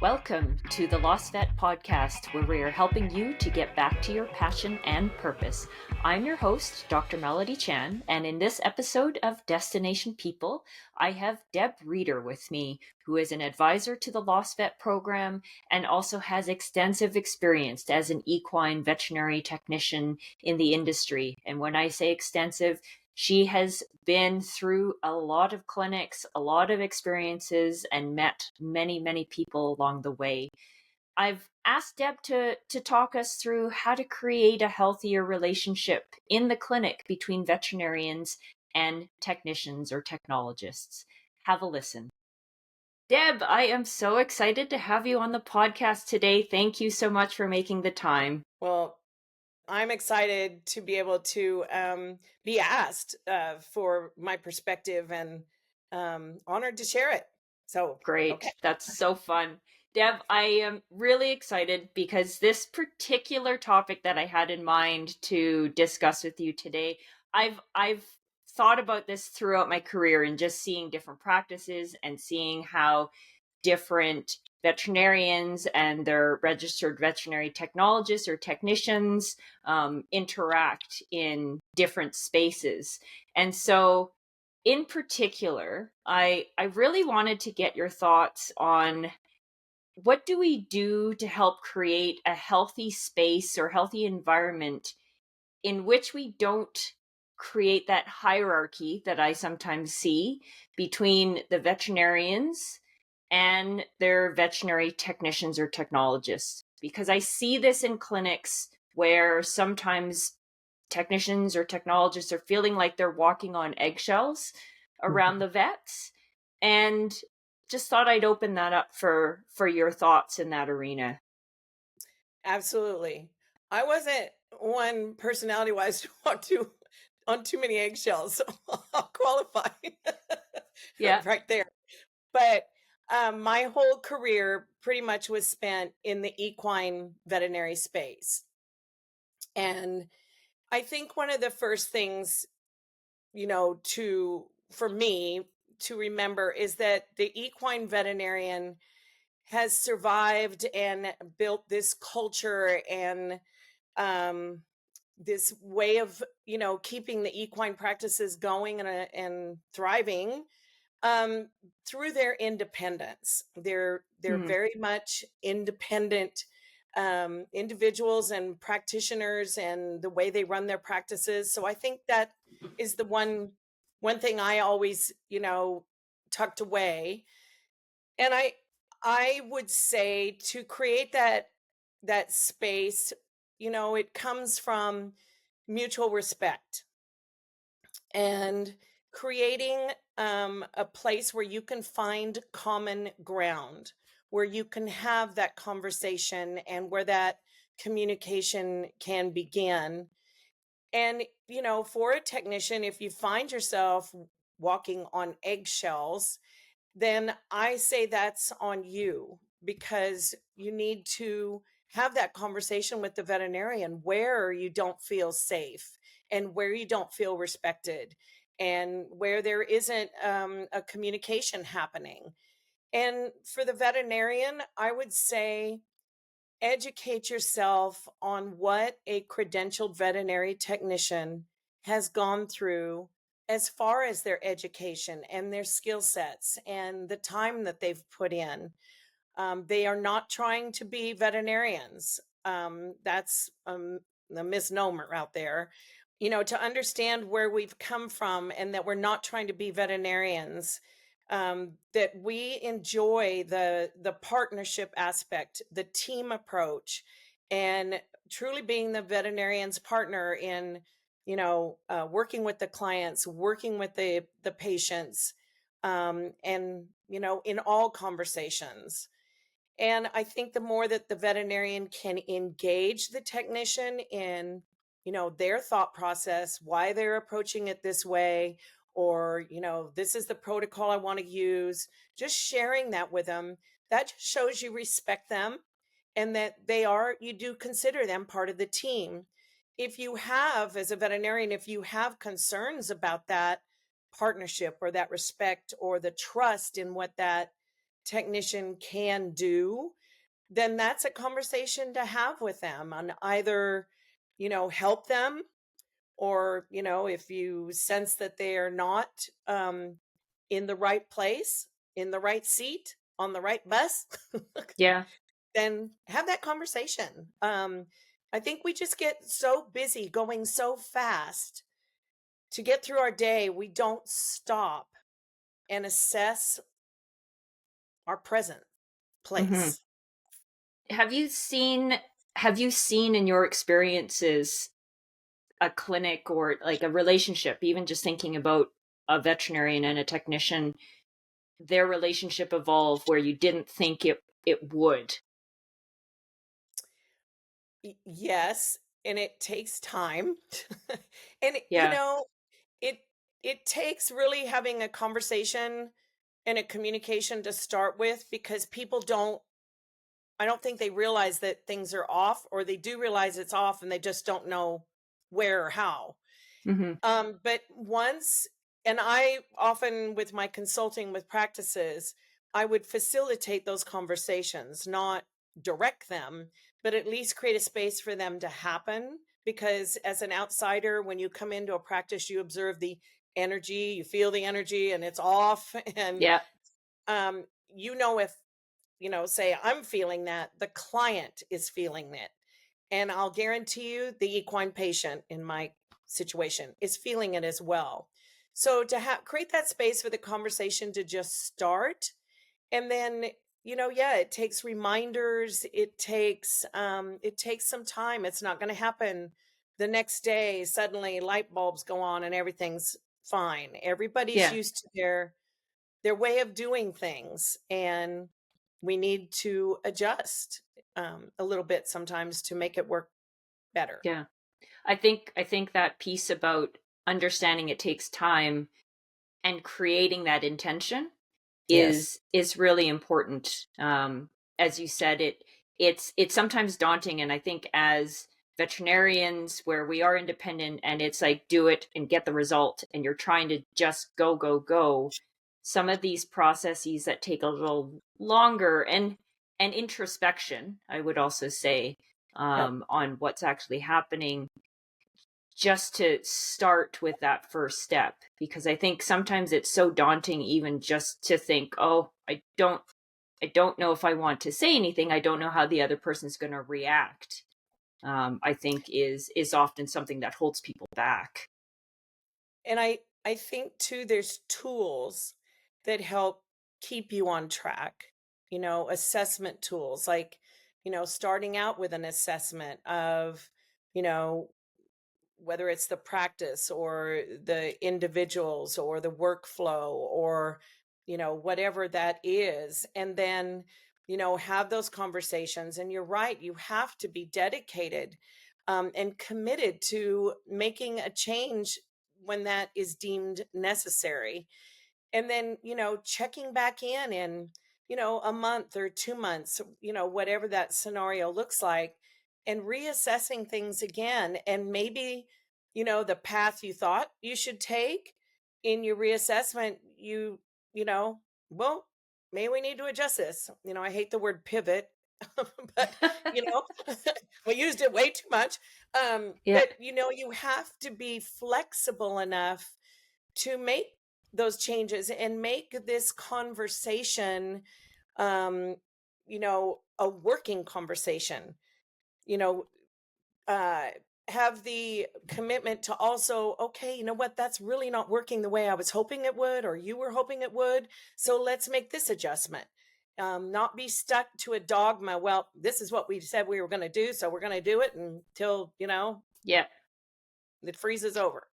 Welcome to the Lost Vet podcast, where we are helping you to get back to your passion and purpose. I'm your host, Dr. Melodie Chan, and in this episode of Destination People, I have Deb Reeder with me, who is an advisor to the Lost Vet program and also has extensive experience as an equine veterinary technician in the industry. And when I say extensive, she has been through a lot of clinics, a lot of experiences, and met many, many people along the way. I've asked Deb to talk us through how to create a healthier relationship in the clinic between veterinarians and technicians or technologists. Have a listen. Deb, I am so excited to have you on the podcast today. Thank you so much for making the time. Well, I'm excited to be able to be asked for my perspective and honored to share it. So, Great. okay. That's so fun. Deb, I am really excited because this particular topic that I had in mind to discuss with you today, I've thought about this throughout my career and just seeing different practices and seeing how different veterinarians and their registered veterinary technologists or technicians interact in different spaces. And so in particular, I really wanted to get your thoughts on what do we do to help create a healthy space or healthy environment in which we don't create that hierarchy that I sometimes see between the veterinarians and their veterinary technicians or technologists. Because I see this in clinics where sometimes technicians or technologists are feeling like they're walking on eggshells around the vets, and just thought I'd open that up for your thoughts in that arena. Absolutely. I wasn't one personality wise to walk on too many eggshells, so I'll qualify Yeah. right there. But my whole career pretty much was spent in the equine veterinary space. And I think one of the first things for me to remember is that the equine veterinarian has survived and built this culture and um, this way of, keeping the equine practices going and thriving um, through their independence. They're Hmm. very much independent individuals and practitioners, and the way they run their practices. So I think that is the one thing I always, tucked away. And I would say to create that space, it comes from mutual respect and creating a place where you can find common ground, where you can have that conversation and where that communication can begin. And, for a technician, if you find yourself walking on eggshells, then I say that's on you, because you need to have that conversation with the veterinarian where you don't feel safe and where you don't feel respected and where there isn't a communication happening. And for the veterinarian, I would say educate yourself on what a credentialed veterinary technician has gone through as far as their education and their skill sets and the time that they've put in. They are not trying to be veterinarians. That's a misnomer out there. To understand where we've come from and that we're not trying to be veterinarians, that we enjoy the partnership aspect, the team approach, and truly being the veterinarian's partner in, working with the clients, working with the patients, and in all conversations. And I think the more that the veterinarian can engage the technician in, their thought process, why they're approaching it this way, or, this is the protocol I want to use, just sharing that with them, that just shows you respect them and that you do consider them part of the team. If you have, as a veterinarian, if you have concerns about that partnership or that respect or the trust in what that technician can do, then that's a conversation to have with them on either, help them, or, if you sense that they are not in the right place, in the right seat, on the right bus, Yeah. then have that conversation. I think we just get so busy going so fast to get through our day, we don't stop and assess our present Hmm. place. Have you seen have you seen in your experiences a clinic or like a relationship, even just thinking about a veterinarian and a technician, their relationship evolve where you didn't think it would? Yes, and it takes time. And Yeah. it it takes really having a conversation and a communication to start with, because people don't I don't think they realize that things are off, or they do realize it's off and they just don't know where or how. Hmm. But once, and I often, with my consulting with practices, I would facilitate those conversations, not direct them, but at least create a space for them to happen. Because as an outsider, when you come into a practice, you observe the energy, you feel the energy, and it's off. And Yeah. if, say I'm feeling that, the client is feeling it. And I'll guarantee you the equine patient in my situation is feeling it as well. So to create that space for the conversation to just start, and then, yeah, it takes reminders, it takes some time. It's not going to happen the next day. Suddenly light bulbs go on and everything's fine. Everybody's Yeah. used to their way of doing things, and we need to adjust a little bit sometimes to make it work better. Yeah. I think that piece about understanding it takes time and creating that intention Yes. is really important. As you said, it's sometimes daunting, and I think as veterinarians, where we are independent, and it's like do it and get the result, and you're trying to just go go go. Some of these processes that take a little longer, and introspection, I would also say, Yep. on what's actually happening, just to start with that first step, because I think sometimes it's so daunting even just to think, oh, I don't know if I want to say anything. I don't know how the other person's going to react. I think is often something that holds people back. And I think too there's tools that help keep you on track. Assessment tools, like, starting out with an assessment of, you know, whether it's the practice or the individuals or the workflow, or whatever that is, and then have those conversations. And you're right, you have to be dedicated and committed to making a change when that is deemed necessary. And then checking back in a month or 2 months, whatever that scenario looks like, and reassessing things again. And maybe the path you thought you should take in your reassessment, you know well, maybe we need to adjust this. I hate the word pivot, but you know we used it way too much. Yeah. But you have to be flexible enough to make those changes and make this conversation, a working conversation. you know uh have the commitment to also, okay, you know what, that's really not working the way I was hoping it would, or you were hoping it would, so let's make this adjustment. Not be stuck to a dogma. Well, this is what we said we were going to do, so we're going to do it until Yeah. it freezes over.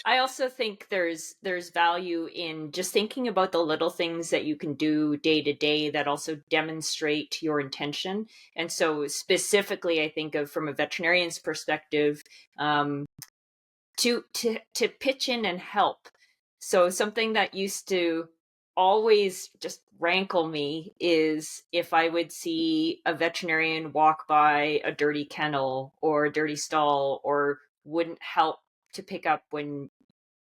I also think there's value in just thinking about the little things that you can do day to day that also demonstrate your intention. And so specifically, I think of from a veterinarian's perspective, um, to pitch in and help. So something that used to always just rankle me is if I would see a veterinarian walk by a dirty kennel or a dirty stall, or wouldn't help to pick up when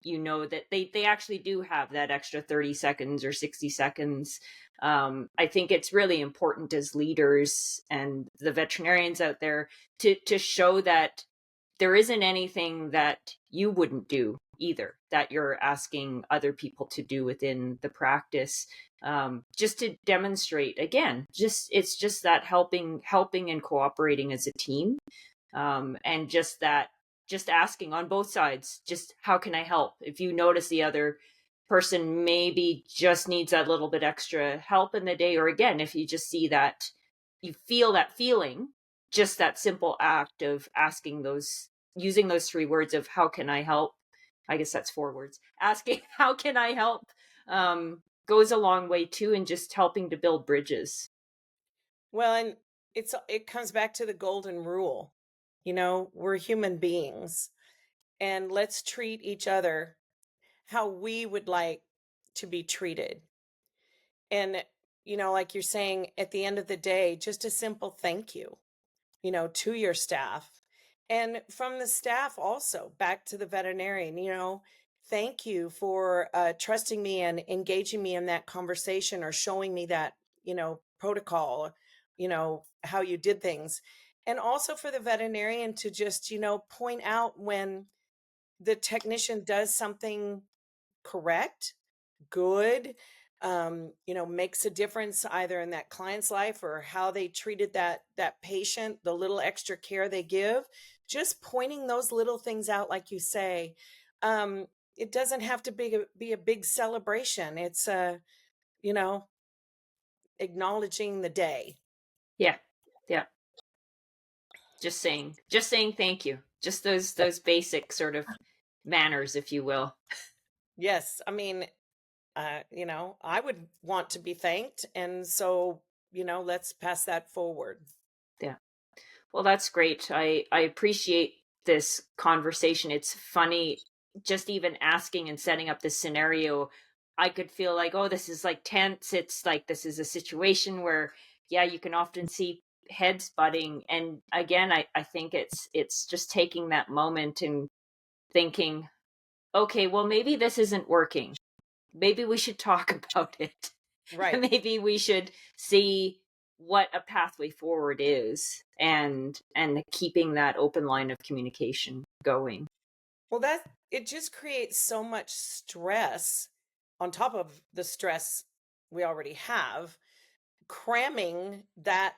you know that they actually do have that extra 30 seconds or 60 seconds. I think it's really important as leaders and the veterinarians out there to show that there isn't anything that you wouldn't do either, that you're asking other people to do within the practice, just to demonstrate again, just it's just that helping and cooperating as a team, and just asking on both sides, just how can I help? If you notice the other person maybe just needs that little bit extra help in the day, or again, if you just see that, you feel that feeling, just that simple act of asking those, using those three words of how can I help, I guess that's four words, asking how can I help, goes a long way too, in just helping to build bridges. Well, and it comes back to the golden rule. You know, we're human beings, and let's treat each other how we would like to be treated. And like you're saying, at the end of the day, just a simple thank you, to your staff. And from the staff also back to the veterinarian, thank you for trusting me and engaging me in that conversation, or showing me that, protocol, how you did things. And also for the veterinarian to just, point out when the technician does something correct, good, makes a difference either in that client's life or how they treated that patient, the little extra care they give. Just pointing those little things out, like you say. It doesn't have to be a big celebration. It's you know acknowledging the day. Yeah, yeah, just saying thank you, just those basic sort of manners, if you will. Yes, I mean, I would want to be thanked, and so let's pass that forward. Yeah. Well, that's great. I appreciate this conversation. It's funny, just even asking and setting up this scenario. I could feel like, oh, this is like tense. It's like this is a situation where, yeah, you can often see heads butting. And again, I think it's just taking that moment and thinking, okay, well, maybe this isn't working. Maybe we should talk about it. Right. Maybe we should see what a pathway forward is, and keeping that open line of communication going. Well, that it just creates so much stress on top of the stress we already have, cramming that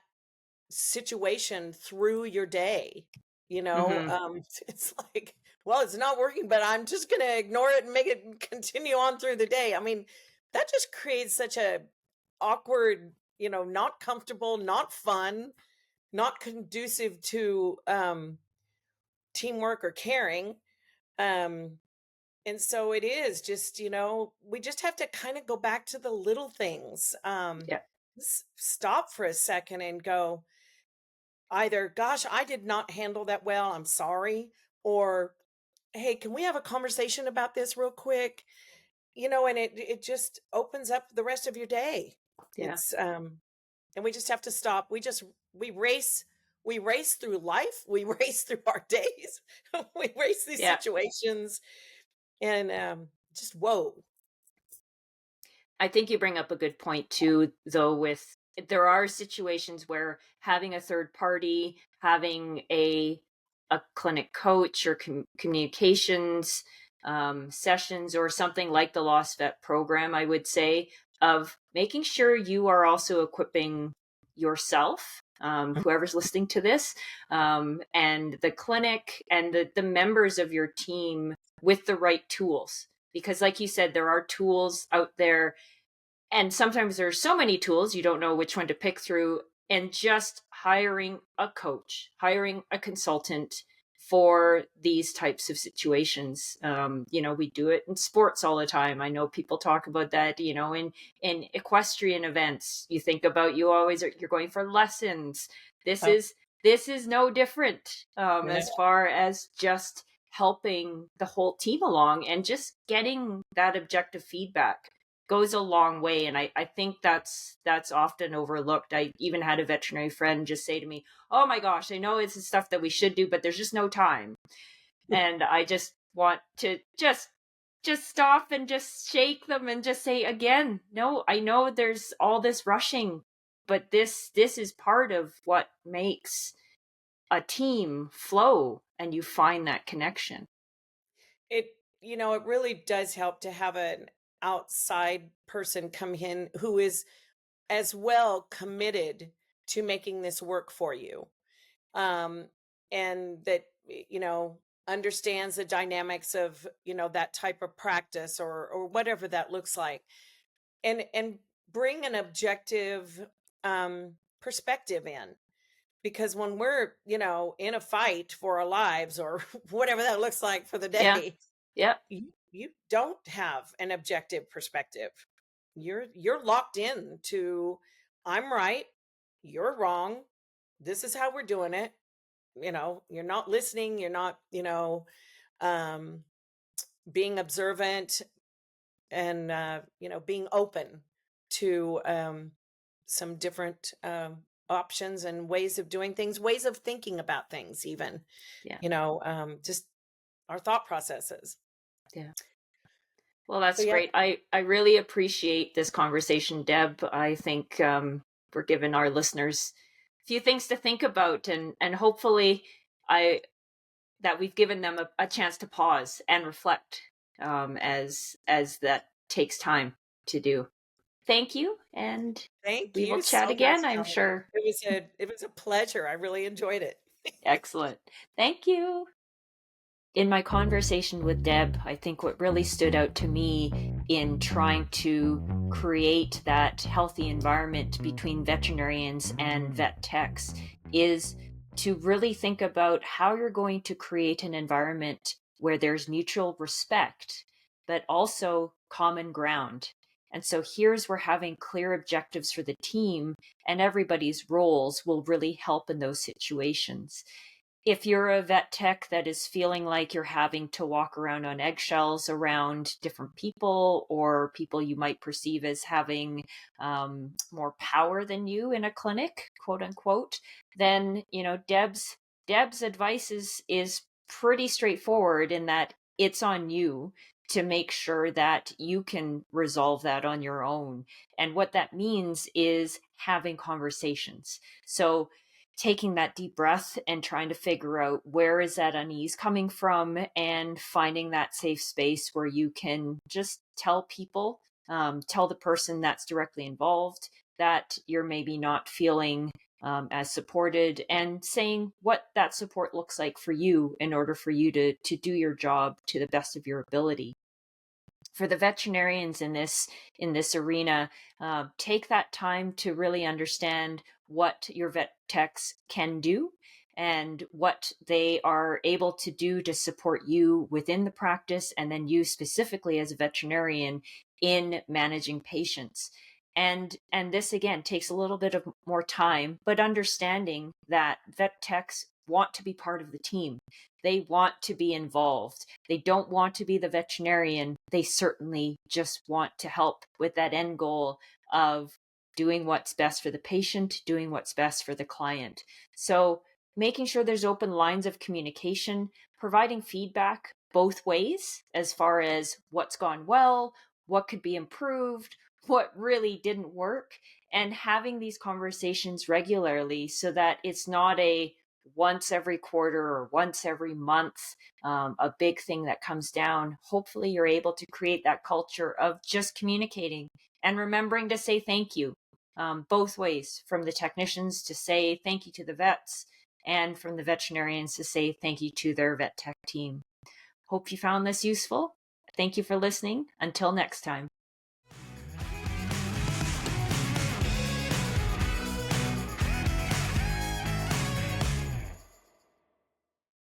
situation through your day. Hmm. It's like, well, it's not working, but I'm just going to ignore it and make it continue on through the day. I mean, that just creates such a awkward, not comfortable, not fun, not conducive to teamwork or caring. Um, and so it is just, we just have to kind of go back to the little things. Yeah, Stop for a second and go, either, gosh, I did not handle that well, I'm sorry, or hey, can we have a conversation about this real quick? And it just opens up the rest of your day. yeah, It's and we just have to stop. We race through life, we race through our days, we race these yeah. situations, and just whoa. I think you bring up a good point too, though, with there are situations where having a third party, having a clinic coach or communications sessions, or something like the Lost Vet program, I would say, of making sure you are also equipping yourself, whoever's listening to this, and the clinic and the members of your team with the right tools. Because, like you said, there are tools out there, and sometimes there's so many tools you don't know which one to pick through. And just hiring a coach, hiring a consultant for these types of situations. We do it in sports all the time. I know people talk about that, in equestrian events. You think about, you're going for lessons. this Oh, is this is no different, no. as far as just helping the whole team along, and just getting that objective feedback goes a long way. And I think that's often overlooked. I even had a veterinary friend just say to me, oh my gosh, I know it's the stuff that we should do, but there's just no time. And I just want to just just stop and just shake them and just say again, no, I know there's all this rushing, but this is part of what makes a team flow, and you find that connection. It, it really does help to have an outside person come in who is as well committed to making this work for you. Um, and that, understands the dynamics of, that type of practice or whatever that looks like. And bring an objective perspective in, because when we're, in a fight for our lives or whatever that looks like for the Yeah. day, Yeah. you don't have an objective perspective. You're locked in to, I'm right, you're wrong, this is how we're doing it. You're not listening, you're not, um being observant, and being open to some different options and ways of doing things, ways of thinking about things, even, Yeah. just our thought processes. Yeah. Well, So that's yeah, great. I really appreciate this conversation, Deb. I think we're giving our listeners a few things to think about, and hopefully, I that we've given them a chance to pause and reflect, as that takes time to do. Thank you, and thank we will you chat so much, again, I'm Melanie. sure. It was a pleasure. I really enjoyed it. Excellent. Thank you. In my conversation with Deb, I think what really stood out to me in trying to create that healthy environment between veterinarians and vet techs is to really think about how you're going to create an environment where there's mutual respect, but also common ground. And so here's where having clear objectives for the team and everybody's roles will really help in those situations. If you're a vet tech that is feeling like you're having to walk around on eggshells around different people, or people you might perceive as having more power than you in a clinic, quote unquote, then Deb's advice is pretty straightforward in that it's on you to make sure that you can resolve that on your own. And what that means is having conversations. So taking that deep breath and trying to figure out where is that unease coming from, and finding that safe space where you can just tell people, tell the person that's directly involved that you're maybe not feeling as supported, and saying what that support looks like for you in order for you to do your job to the best of your ability. For the veterinarians in this arena, take that time to really understand what your vet techs can do and what they are able to do to support you within the practice, and then you specifically as a veterinarian in managing patients. And this again takes a little bit of more time, but understanding that vet techs want to be part of the team. They want to be involved. They don't want to be the veterinarian. They certainly just want to help with that end goal of doing what's best for the patient, doing what's best for the client. So making sure there's open lines of communication, providing feedback both ways as far as what's gone well, what could be improved, what really didn't work, and having these conversations regularly so that it's not a once every quarter or once every month, a big thing that comes down. Hopefully, you're able to create that culture of just communicating and remembering to say thank you, both ways, from the technicians to say thank you to the vets, and from the veterinarians to say thank you to their vet tech team. Hope you found this useful. Thank you for listening. Until next time.